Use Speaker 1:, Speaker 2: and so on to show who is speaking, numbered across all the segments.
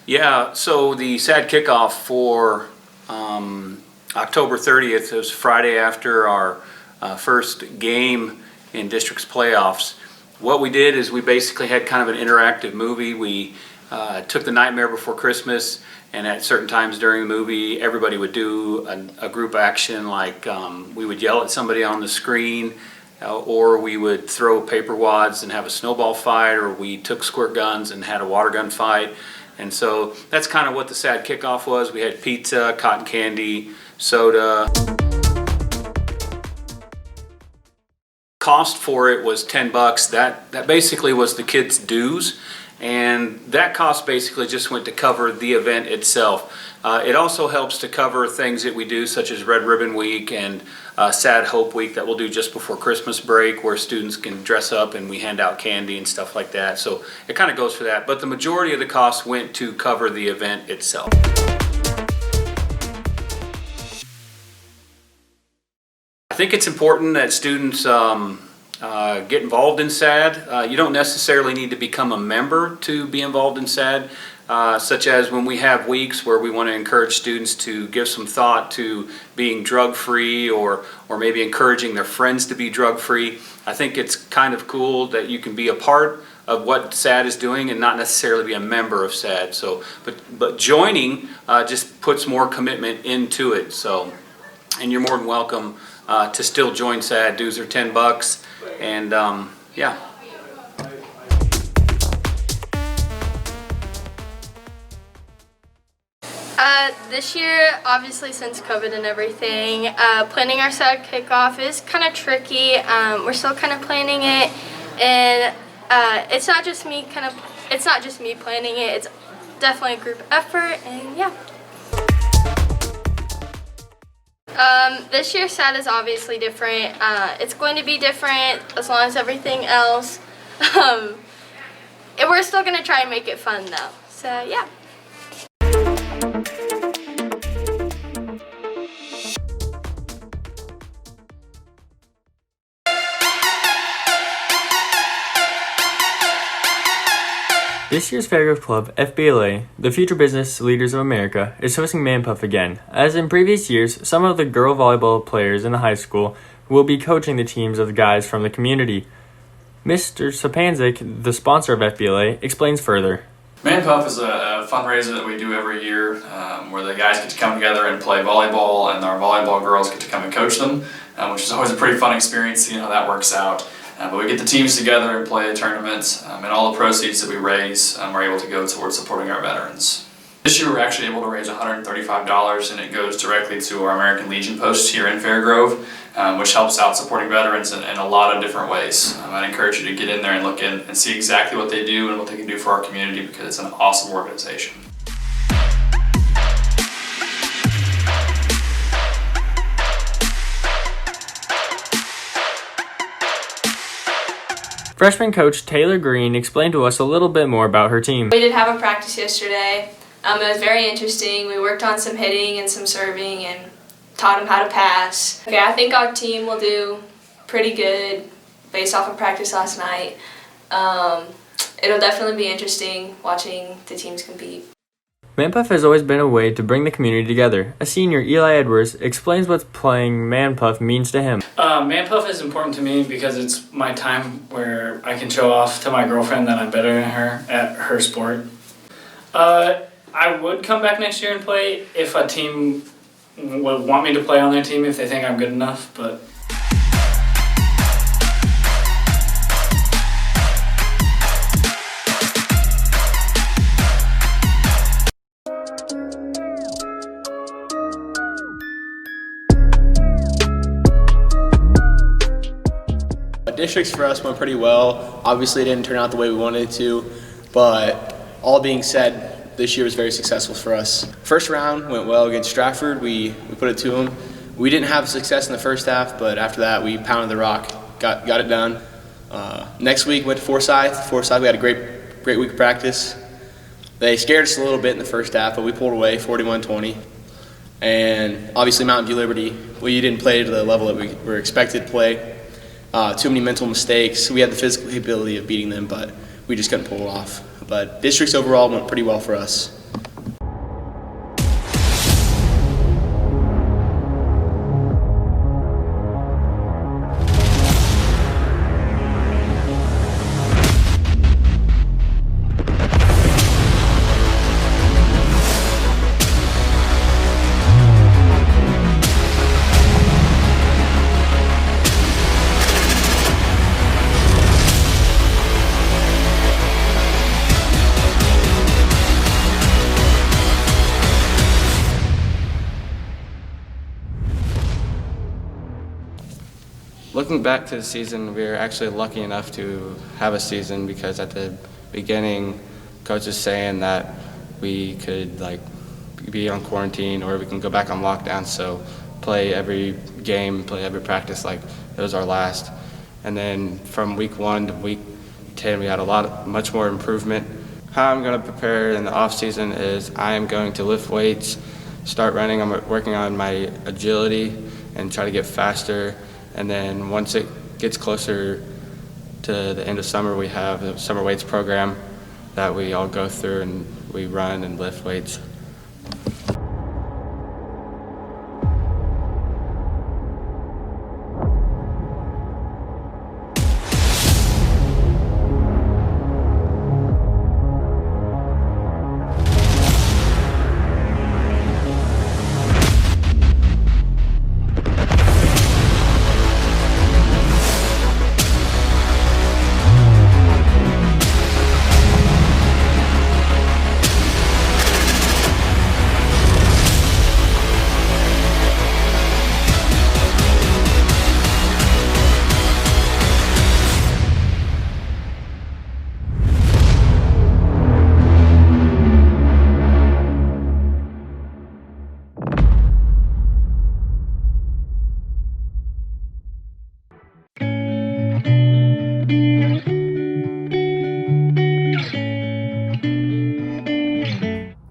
Speaker 1: Yeah, so the SAD kickoff for October 30th was Friday after our first game in district's playoffs. What we did is we basically had kind of an interactive movie. We took The Nightmare Before Christmas, and at certain times during the movie, everybody would do a group action, like we would yell at somebody on the screen, or we would throw paper wads and have a snowball fight, or we took squirt guns and had a water gun fight. And so that's kind of what the SAD kickoff was. We had pizza, cotton candy, soda. Cost for it was $10. That basically was the kids' dues, and that cost basically just went to cover the event itself. It also helps to cover things that we do, such as Red Ribbon Week and SAD Hope Week that we'll do just before Christmas break, where students can dress up and we hand out candy and stuff like that. So it kind of goes for that, but the majority of the cost went to cover the event itself. I think it's important that students get involved in SAD. You don't necessarily need to become a member to be involved in SAD, such as when we have weeks where we want to encourage students to give some thought to being drug-free, or maybe encouraging their friends to be drug-free. I think it's kind of cool that you can be a part of what SAD is doing and not necessarily be a member of SAD. So, but joining just puts more commitment into it. So, and you're more than welcome to still join SAD. Dues are $10, and yeah.
Speaker 2: This year, obviously since COVID and everything, planning our SAD kickoff is kind of tricky. We're still kind of planning it, and it's not just me planning it. It's definitely a group effort, and yeah. This year SAD is obviously different. It's going to be different as long as everything else. And we're still going to try and make it fun though. So yeah.
Speaker 3: This year's Fairgrove Club, FBLA, the Future Business Leaders of America, is hosting ManPuff again. As in previous years, some of the girl volleyball players in the high school will be coaching the teams of the guys from the community. Mr. Sapanzik, the sponsor of FBLA, explains further.
Speaker 4: ManPuff is a fundraiser that we do every year where the guys get to come together and play volleyball, and our volleyball girls get to come and coach them, which is always a pretty fun experience, seeing how that works out. But we get the teams together and play a tournament, and all the proceeds that we raise are able to go towards supporting our veterans. This year we're actually able to raise $135, and it goes directly to our American Legion post here in Fairgrove, which helps out supporting veterans in a lot of different ways. I'd encourage you to get in there and look in and see exactly what they do and what they can do for our community, because it's an awesome organization.
Speaker 3: Freshman coach Taylor Green explained to us a little bit more about her team.
Speaker 5: We did have a practice yesterday. It was very interesting. We worked on some hitting and some serving and taught them how to pass. Okay, I think our team will do pretty good based off of practice last night. It'll definitely be interesting watching the teams compete.
Speaker 3: ManPuff has always been a way to bring the community together. A senior, Eli Edwards, explains what playing ManPuff means to him.
Speaker 6: ManPuff is important to me because it's my time where I can show off to my girlfriend that I'm better than her at her sport. I would come back next year and play if a team would want me to play on their team if they think I'm good enough, but
Speaker 7: Districts for us went pretty well. Obviously it didn't turn out the way we wanted it to, but all being said, this year was very successful for us. First round went well against Stratford. We put it to them. We didn't have success in the first half, but after that we pounded the rock, got it done. Next week went to Forsyth. Forsyth, we had a great week of practice. They scared us a little bit in the first half, but we pulled away 41-20. And obviously Mountain View Liberty, we didn't play to the level that we were expected to play. Too many mental mistakes. We had the physical ability of beating them, but we just couldn't pull it off. But districts overall went pretty well for us.
Speaker 8: Looking back to the season, we were actually lucky enough to have a season because at the beginning, coach was saying that we could be on quarantine or we can go back on lockdown. So play every game, play every practice like it was our last. And then from week 1 to week 10, we had much more improvement. How I'm going to prepare in the off season is I am going to lift weights, start running. I'm working on my agility and try to get faster. And then once it gets closer to the end of summer, we have the summer weights program that we all go through and we run and lift weights.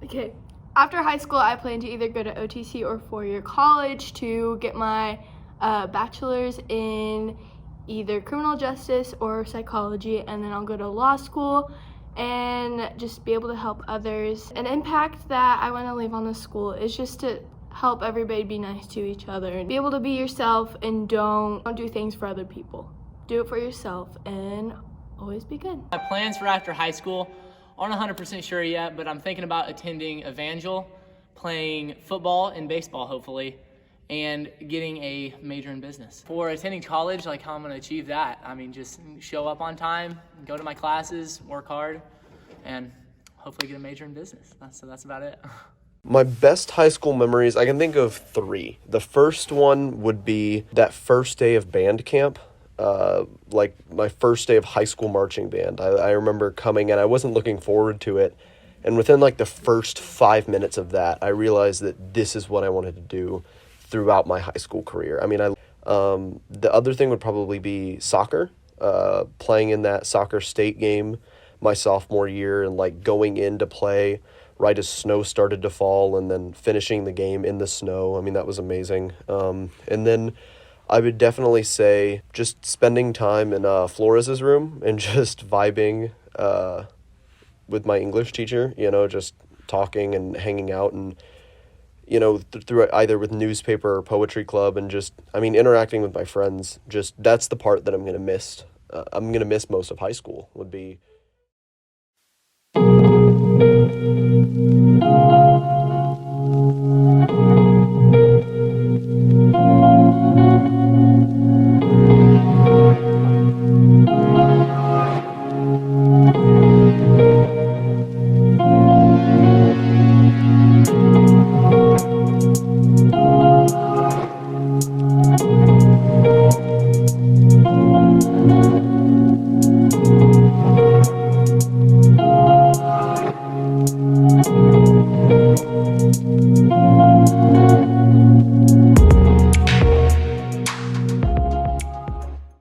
Speaker 2: Okay, after high school, I plan to either go to OTC or four-year college to get my bachelor's in either criminal justice or psychology, and then I'll go to law school and just be able to help others. An impact that I want to leave on the school is just to help everybody be nice to each other and be able to be yourself and don't do things for other people. Do it for yourself and always be good.
Speaker 9: My plans for after high school aren't 100% sure yet, but I'm thinking about attending Evangel, playing football and baseball hopefully, and getting a major in business. For attending college, like how I'm gonna achieve that, I mean, just show up on time, go to my classes, work hard, and hopefully get a major in business. So that's about it.
Speaker 10: My best high school memories, I can think of 3. The first one would be that first day of band camp. Like my first day of high school marching band. I remember coming and I wasn't looking forward to it. And within like the first 5 minutes of that, I realized that this is what I wanted to do throughout my high school career. I mean, the other thing would probably be soccer, playing in that soccer state game my sophomore year and like going in to play right as snow started to fall and then finishing the game in the snow. I mean, that was amazing. And then I would definitely say just spending time in Flores' room and just vibing with my English teacher, just talking and hanging out and, through either with newspaper or poetry club and just, interacting with my friends. Just that's the part that I'm going to miss. I'm going to miss most of high school would be.